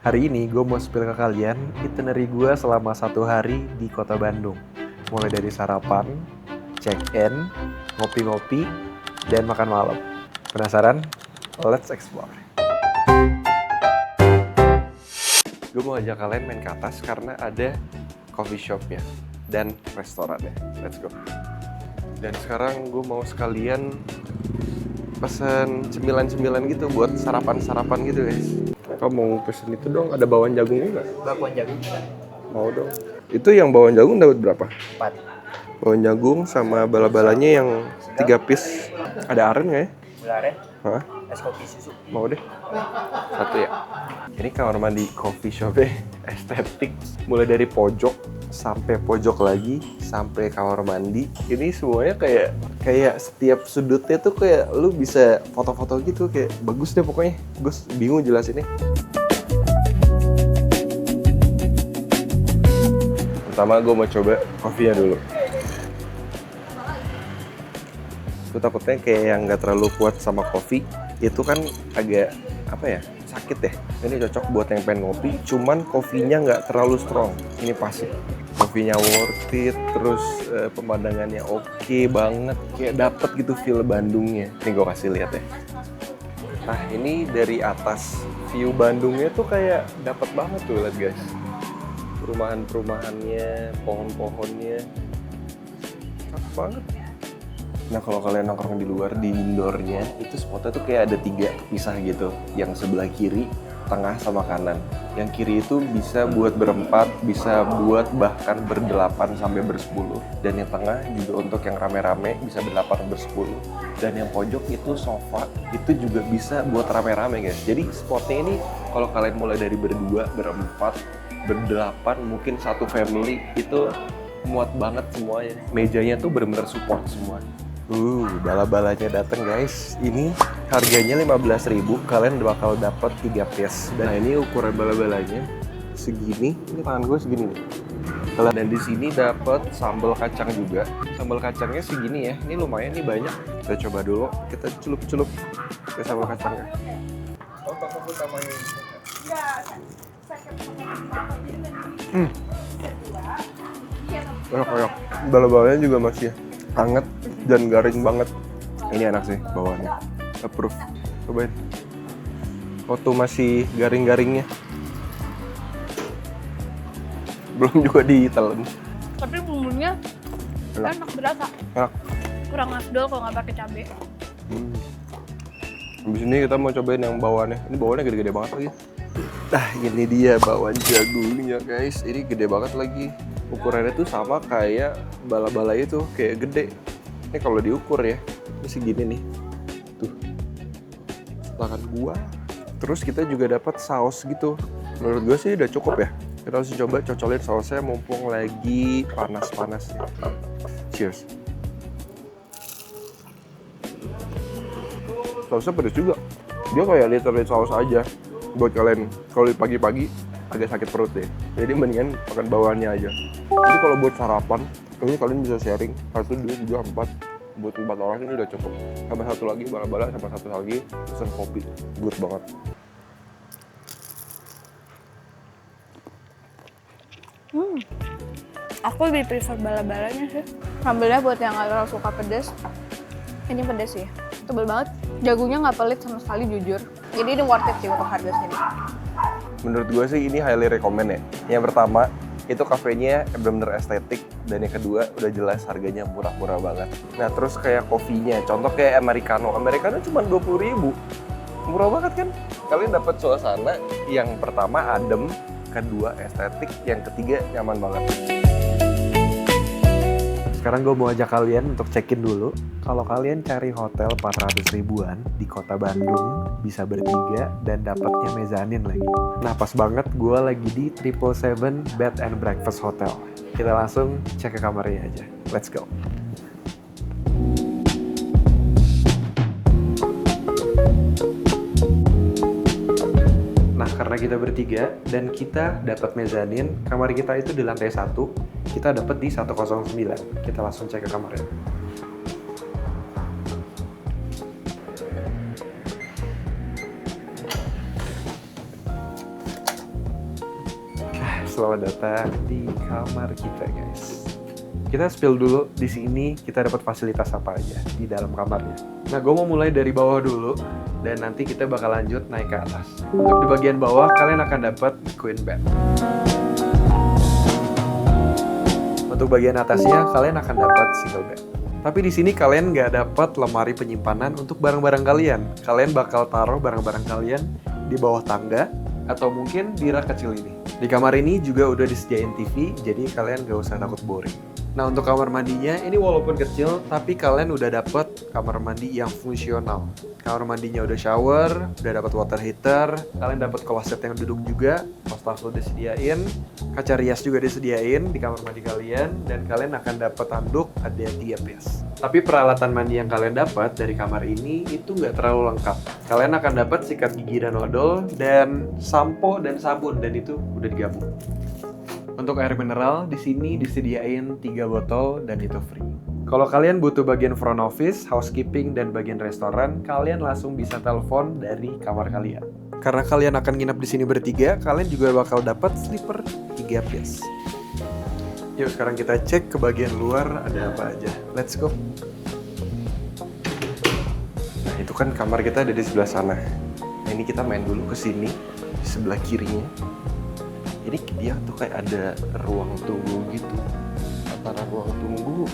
Hari ini gue mau spill ke kalian itinerary gue selama 1 hari di kota Bandung. Mulai dari sarapan, check-in, ngopi-ngopi, dan makan malam. Penasaran? Let's explore. Gue mau ajak kalian main ke atas karena ada coffee shopnya dan restorannya. Let's go. Dan sekarang gue mau sekalian pesen cemilan-cemilan gitu buat sarapan-sarapan gitu guys. Kamu mau pesen itu dong, ada bawang jagung nggak? Bakwan jagung Mau dong. Itu yang bawang jagung dapat berapa? 4. Bawang jagung sama bala-balanya yang 3 piece. Ada aren nggak ya? Gula aren, Hah? es kopi susu. Mau deh. 1 ya. Ini kamar mandi coffee shop estetik. Mulai dari pojok sampai pojok lagi sampai kamar mandi. Ini semuanya kayak setiap sudutnya tuh kayak lu bisa foto-foto gitu, kayak bagus deh pokoknya. Gue bingung jelasinnya. Pertama gue mau coba kopinya dulu. Gue takutnya kayak yang nggak terlalu kuat sama kopi itu kan agak apa ya, sakit ya. Ini cocok buat yang pengen ngopi, cuman kopinya nggak terlalu strong. Ini pas ya. Kopinya worth it, terus pemandangannya oke banget, kayak dapet gitu feel Bandungnya. Ini gue kasih lihat ya. Nah ini dari atas view Bandungnya tuh kayak dapet banget tuh, lihat guys. Perumahan-perumahannya, pohon-pohonnya, cakep banget. Nah kalau kalian nongkrong di luar, di indoornya, itu spotnya tuh kayak ada 3 pisah gitu. Yang sebelah kiri, tengah, sama kanan. Yang kiri itu bisa buat berempat, bisa buat bahkan berdelapan sampai bersepuluh. Dan yang tengah juga untuk yang rame-rame bisa berdelapan bersepuluh. Dan yang pojok itu sofa, itu juga bisa buat rame-rame guys. Jadi spotnya ini kalau kalian mulai dari berdua, berempat, berdelapan, mungkin satu family, itu muat banget semuanya. Mejanya tuh bener-bener support semua. Bala-balanya dateng guys. Ini harganya 15.000, kalian bakal dapat 3 piece. Nah ini ukuran bala-balanya segini. Ini tangan gue segini nih. Dan di sini dapat sambal kacang juga. Sambal kacangnya segini ya. Ini lumayan nih, banyak. Kita coba dulu. Kita celup-celup ke sambal kacangnya. Enak. Bala-balanya juga masih hangat dan garing banget. Ini enak sih bawaannya. Approve. Cobain. Waktu masih garing-garingnya. Belum juga ditelan. Tapi bumbunya enak, berasa. Enak. Kurang afdol kalau nggak pakai cabai. Habis ini kita mau cobain yang bawaannya. Ini bawaannya gede-gede banget lagi. Nah ini dia bawaan jagungnya guys. Ini gede banget lagi. Ukurannya tuh sama kayak bala-bala itu, kayak gede. Ini kalau diukur ya, ini segini nih. Tuh. Tangan gua. Terus kita juga dapat saus gitu. Menurut gua sih udah cukup ya. Kita harus coba cocolin sausnya mumpung lagi panas-panasnya. Cheers. Sausnya pedas juga. Dia kayak literally saus aja. Buat kalian kalau pagi-pagi agak sakit perut deh. Jadi mendingan makan bawaannya aja. Jadi kalau buat sarapan, ini kalian bisa sharing 1, 2, 3, 4. Buat 4 orang ini udah cukup. Tambah 1 lagi bala-bala, tambah 1 lagi pesen kopi. Good banget. Aku lebih prefer bala-balanya sih. Sambalnya buat yang nggak terlalu suka pedas, ini pedas sih. Tebel banget. Jagungnya nggak pelit sama sekali, jujur. Jadi ini worth it sih untuk harga segini. Menurut gue sih ini highly recommend ya. Yang pertama, itu kafenya bener-bener estetik. Dan yang kedua, udah jelas harganya murah-murah banget. Nah terus kayak kopinya, contoh kayak Americano. Americano cuma 20.000. Murah banget kan? Kalian dapat suasana yang pertama adem, kedua estetik, yang ketiga nyaman banget. Sekarang gue mau ajak kalian untuk check-in dulu. Kalau kalian cari hotel 400 ribuan di kota Bandung, bisa bertiga dan dapatnya mezanin lagi. Nah pas banget gue lagi di 777 Bed and Breakfast Hotel. Kita langsung cek ke kamarnya aja. Let's go. Nah karena kita bertiga dan kita dapat mezanin, kamar kita itu di lantai 1. Kita dapat di 109. Kita langsung cek ke kamarnya. selamat datang di kamar kita guys. Kita spill dulu di sini kita dapat fasilitas apa aja di dalam kamarnya. Nah, gue mau mulai dari bawah dulu dan nanti kita bakal lanjut naik ke atas. Untuk di bagian bawah kalian akan dapat queen bed. Untuk bagian atasnya kalian akan dapat single bed. Tapi di sini kalian nggak dapat lemari penyimpanan untuk barang-barang kalian. Kalian bakal taruh barang-barang kalian di bawah tangga atau mungkin di rak kecil ini. Di kamar ini juga udah disediain TV, jadi kalian gak usah takut boring. Nah, untuk kamar mandinya ini walaupun kecil, tapi kalian udah dapet kamar mandi yang fungsional. Kamar mandinya udah shower, udah dapet water heater, kalian dapet kloset yang duduk juga, wastafel disediain, kaca rias juga disediain di kamar mandi kalian, dan kalian akan dapet handuk ada 3 piece. Tapi peralatan mandi yang kalian dapat dari kamar ini itu nggak terlalu lengkap. Kalian akan dapat sikat gigi dan odol, dan sampo dan sabun, dan itu udah digabung. Untuk air mineral, di sini disediain 3 botol dan itu free. Kalau kalian butuh bagian front office, housekeeping, dan bagian restoran, kalian langsung bisa telepon dari kamar kalian. Karena kalian akan nginep di sini bertiga, kalian juga bakal dapat sleeper 3 piece. Yuk sekarang kita cek ke bagian luar ada apa aja. Let's go. Nah, itu kan kamar kita ada di sebelah sana. Nah, ini kita main dulu ke sini, di sebelah kirinya. Ini dia tuh kayak ada ruang tunggu gitu, antara ruang tunggu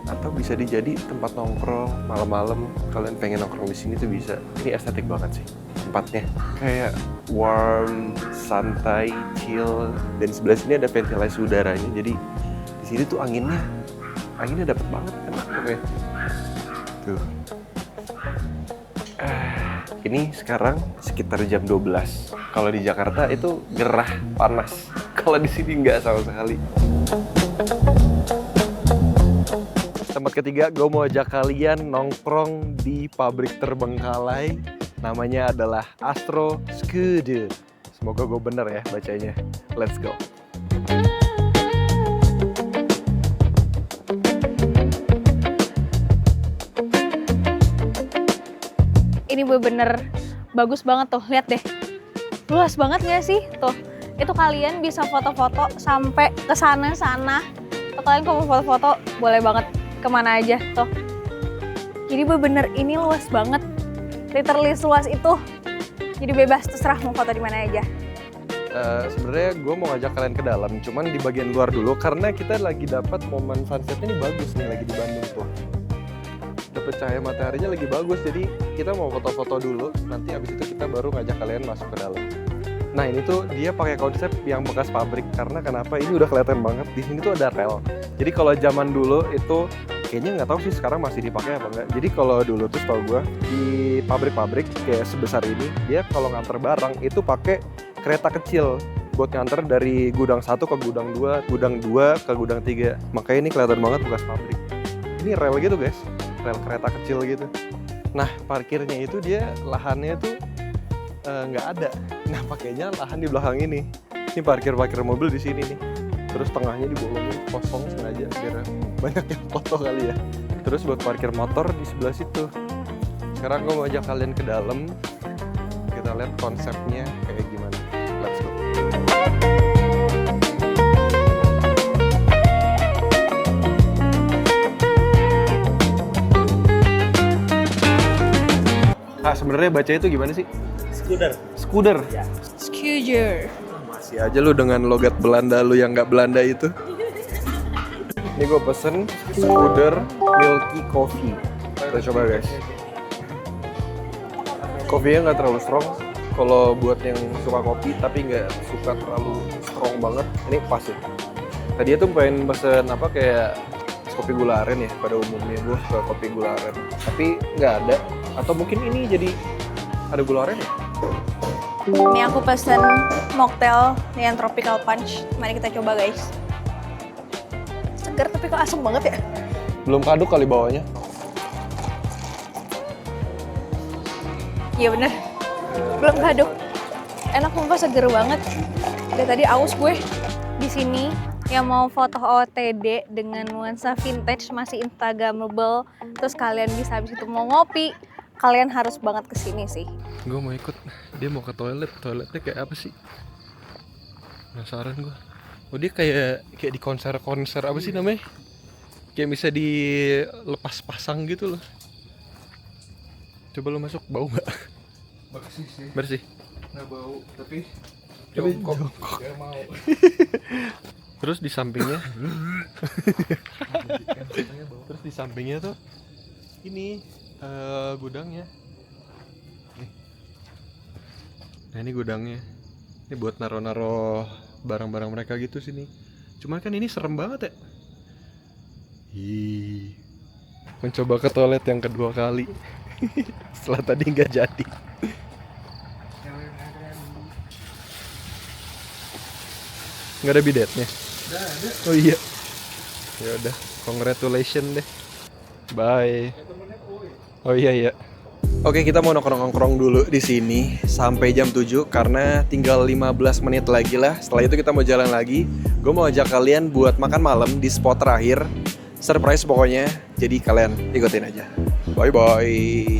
atau bisa dijadi tempat nongkrong malam-malam. Kalian pengen nongkrong di sini tuh bisa. Ini estetik banget sih tempatnya, kayak warm, santai, chill. Dan sebelah sini ada ventilasi udaranya, jadi di sini tuh anginnya dapet banget, enak pokoknya. Tuh. Ini sekarang sekitar jam 12. Kalau di Jakarta itu gerah, panas. Kalau di sini nggak sama sekali. Tempat ketiga, gue mau ajak kalian nongkrong di pabrik terbengkalai. Namanya adalah Astro Scooter. Semoga gue bener ya bacanya. Let's go. Ini bener-bener bagus banget tuh, lihat deh. Luas banget gak sih? Tuh, itu kalian bisa foto-foto sampai ke sana-sana. Tuh, kalian kalau mau foto-foto boleh banget kemana aja tuh. Jadi bener-bener ini luas banget. Literally luas itu. Jadi bebas terserah mau foto di mana aja. Sebenarnya gue mau ngajak kalian ke dalam, cuman di bagian luar dulu karena kita lagi dapat momen sunsetnya ini bagus nih lagi di Bandung tuh. Dapat cahaya mataharinya lagi bagus, jadi kita mau foto-foto dulu, nanti abis itu kita baru ngajak kalian masuk ke dalam. Nah, ini tuh dia pakai konsep yang bekas pabrik, karena kenapa? Ini udah kelihatan banget di sini tuh ada rel. Jadi kalau zaman dulu itu kayaknya nggak tahu sih sekarang masih dipakai apa enggak. Jadi kalau dulu tuh setahu gue di pabrik-pabrik kayak sebesar ini, dia kalau nganter barang itu pakai kereta kecil buat nganter dari gudang 1 ke gudang 2, gudang 2 ke gudang 3. Makanya ini kelihatan banget bekas pabrik. Ini rel gitu guys, rel kereta kecil gitu. Nah, parkirnya itu dia lahannya tuh nggak ada. Nah, pakainya lahan di belakang ini. Ini parkir mobil di sini nih. Terus tengahnya dibolongin kosong sengaja biar banyak yang foto kali ya. Terus buat parkir motor di sebelah situ. Sekarang gue mau ajak kalian ke dalam. Kita lihat konsepnya kayak gimana. Let's go. Nah, sebenarnya baca itu gimana sih? Skuder. Ya. Scooter. Masih aja lu dengan logat Belanda lu yang nggak Belanda itu. Ini gue pesen Skuder Milky Coffee. Kita coba guys. Kopinya nggak terlalu strong. Kalau buat yang suka kopi tapi nggak suka terlalu strong banget, ini pas ya. Tadi tuh pengen pesen apa kayak kopi gula aren ya, pada umumnya gue suka kopi gula aren. Tapi nggak ada. Atau mungkin ini jadi ada gula aren ya? Ini aku pesen mocktail yang tropical punch. Mari kita coba guys. Segar tapi kok asam banget ya? Belum kaduk kali bawahnya. Iya bener, belum kaduk. Enak sumpah, seger banget. Dari tadi aus gue. Di sini yang mau foto OOTD dengan nuansa vintage masih instagramable, terus kalian bisa habis itu mau ngopi, kalian harus banget kesini sih. Gue mau ikut, dia mau ke toilet, toiletnya kayak apa sih? Penasaran gua. Oh dia kayak di konser apa sih namanya? Kayak bisa dilepas pasang gitu loh. Coba lo masuk, bau nggak? Bersih sih, Bersih. nggak bau, tapi Jongkok. Gak mau. Terus di sampingnya, Katanya bau. terus di sampingnya tuh ini gudangnya. Nih. Nah ini gudangnya. Ini buat naro-naro barang-barang mereka gitu sini. Cuman kan ini serem banget ya. Mencoba ke toilet yang kedua kali. Setelah tadi nggak jadi. Nggak ada bidetnya. Udah ada. Oh iya. Ya udah, congratulations deh. Bye. Oh iya iya. Oke, kita mau nongkrong-nongkrong dulu di sini sampai jam 7 karena tinggal 15 menit lagi lah. Setelah itu kita mau jalan lagi. Gue mau ajak kalian buat makan malam di spot terakhir. Surprise pokoknya. Jadi kalian ikutin aja. Bye bye.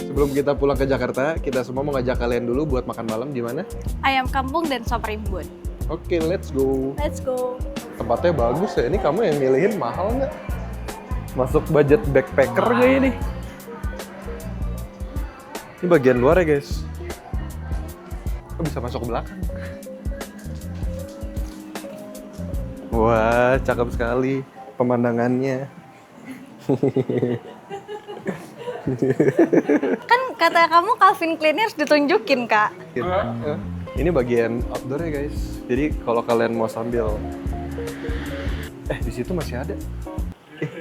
Sebelum kita pulang ke Jakarta, kita semua mau ngajak kalian dulu buat makan malam di mana? Ayam kampung dan sop rimbun. Oke, let's go. Let's go. Tempatnya bagus ya. Ini kamu yang milihin mahal nggak? Masuk budget backpacker kayak ini. Ini bagian luar ya guys. Oh, bisa masuk ke belakang. Wah, cakep sekali pemandangannya. Kan kata kamu Calvin Klein harus ditunjukin, Kak. Ini bagian outdoor ya guys. Jadi kalau kalian mau sambil di situ masih ada.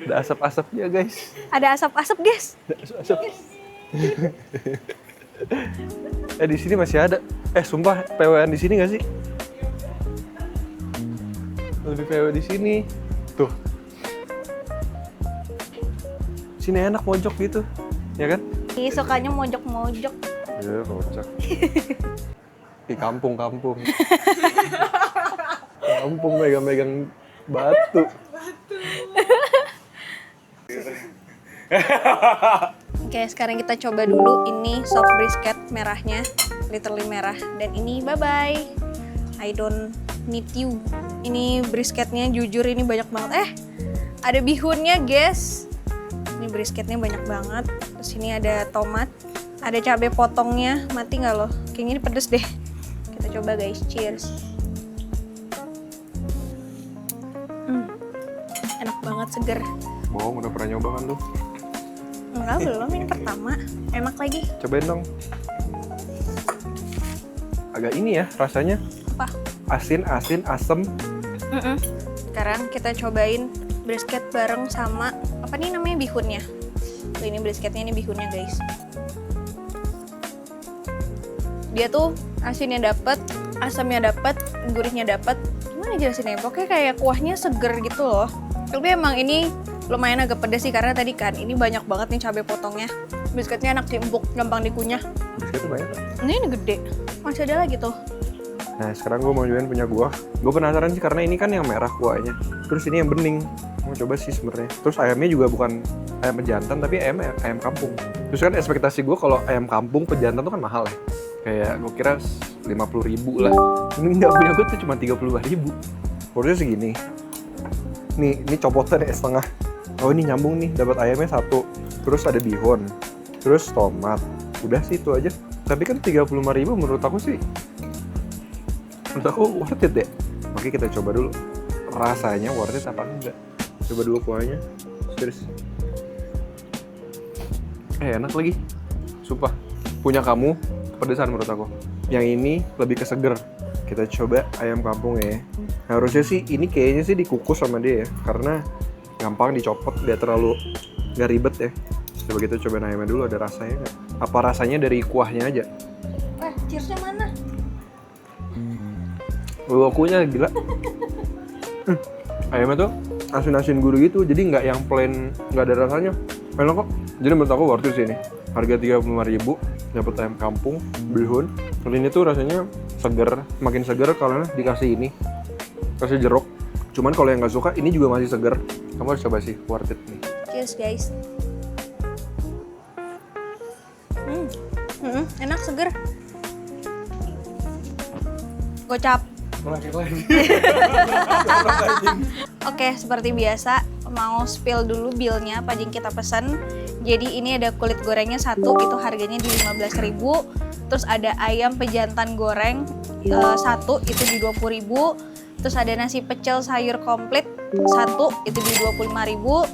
Ada asap-asapnya guys. Ada asap-asap, guys. Ada asap-asap. Di sini masih ada. Sumpah PWN di sini nggak sih? Lebih PW di sini. Tuh. Sini enak mojok gitu. Ya kan? Ih, sukanya mojok-mojok. Iya, kocak. Kampung. Kampung megang-megang batu. Oke, sekarang kita coba dulu ini sop brisket merahnya, literally merah. Dan ini bye-bye. I don't need you. Ini brisketnya jujur ini banyak banget. Ada bihunnya, guys. Ini brisketnya banyak banget. Terus ini ada tomat, ada cabai potongnya. Mati nggak loh? Kayaknya ini pedes deh. Kita coba guys, cheers. Enak banget, seger. Bohong, udah pernah nyoba kan lu? Enggak, belum. Ini pertama. Enak lagi. Cobain dong. Agak ini ya rasanya. Apa? Asin, asem. Sekarang kita cobain brisket bareng sama apa nih namanya, bihunnya. Tuh, ini brisketnya, ini bihunnya guys. Dia tuh asinnya dapet, asamnya dapet, gurihnya dapet. Gimana jelasinnya? Pokoknya kayak kuahnya seger gitu loh. Tapi emang ini lumayan agak pedas sih karena tadi kan ini banyak banget nih cabai potongnya. Brisketnya enak diempuk, gampang dikunyah. Biskitnya banyak. Ini gede. Masih ada lagi tuh. Nah sekarang gue mau nyobain punya gue. Gue penasaran sih karena ini kan yang merah kuahnya. Terus ini yang bening. Mau coba sih sebenarnya. Terus ayamnya juga bukan ayam pejantan tapi ayam kampung. Terus kan ekspektasi gue kalau ayam kampung pejantan tuh kan mahal ya. Kayak gue kira 50.000 lah. Ini nggak punya gue tuh cuma 35.000. Porsinya segini. Nih, ini copotan ya setengah. Oh ini nyambung nih, dapat ayamnya satu. Terus ada bihun. Terus tomat. Udah sih itu aja. Tapi kan 35.000 menurut aku sih. Menurut aku worth it deh. Oke kita coba dulu. Rasanya worth it apa enggak? Coba dulu kuahnya. Cheers. Enak lagi. Sumpah. Punya kamu pedesan menurut aku. Yang ini lebih ke seger. Kita coba ayam kampung ya. Harusnya sih ini kayaknya sih dikukus sama dia ya. Karena gampang dicopot, gak terlalu gak ribet ya. Coba kita cobain ayamnya dulu, ada rasanya gak? Apa rasanya dari kuahnya aja? Cheersnya mana? Kuahnya gila. Ayamnya tuh asin-asin gurih gitu, jadi nggak yang plain, nggak ada rasanya. Enak kok. Jadi menurut aku worth it sih ini. Harga 35.000, dapat ayam kampung, bihun. Dan ini tuh rasanya seger, makin seger kalau dikasih ini, kasih jeruk. Cuman kalau yang nggak suka, ini juga masih seger. Kamu harus coba sih, worth it nih. Cheers guys. Enak, seger. Gocap. Oke, seperti biasa mau spill dulu billnya apa yang kita pesen. Jadi ini ada kulit gorengnya satu, itu harganya di 15.000. Terus ada ayam pejantan goreng satu, itu di 20.000. Terus ada nasi pecel sayur komplit satu, itu di 25.000.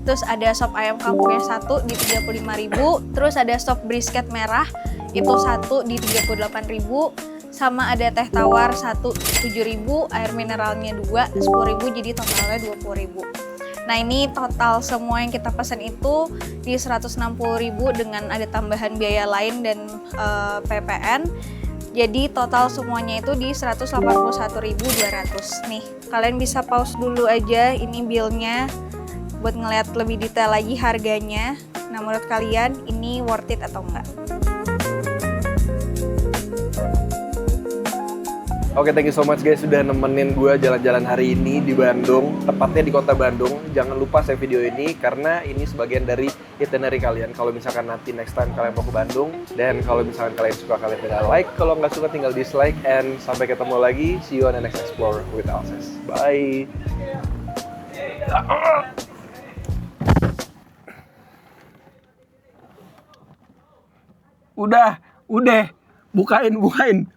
Terus ada sop ayam kampungnya satu di 35.000. Terus ada sop brisket merah itu satu di 38.000. Sama ada teh tawar satu 7.000, air mineralnya 2 10.000, jadi totalnya 20.000. Nah ini total semua yang kita pesan itu di 160.000 dengan ada tambahan biaya lain dan PPN. Jadi total semuanya itu di 181.200. Nih kalian bisa pause dulu aja ini billnya buat ngeliat lebih detail lagi harganya. Nah menurut kalian ini worth it atau enggak? Oke, thank you so much guys sudah nemenin gue jalan-jalan hari ini di Bandung, tepatnya di kota Bandung. Jangan lupa save video ini karena ini sebagian dari itinerary kalian. Kalau misalkan nanti next time kalian mau ke Bandung, dan kalau misalkan kalian suka kalian tinggal like, kalau nggak suka tinggal dislike. And sampai ketemu lagi, see you on the next explore with Alses. Bye. Udah, bukain.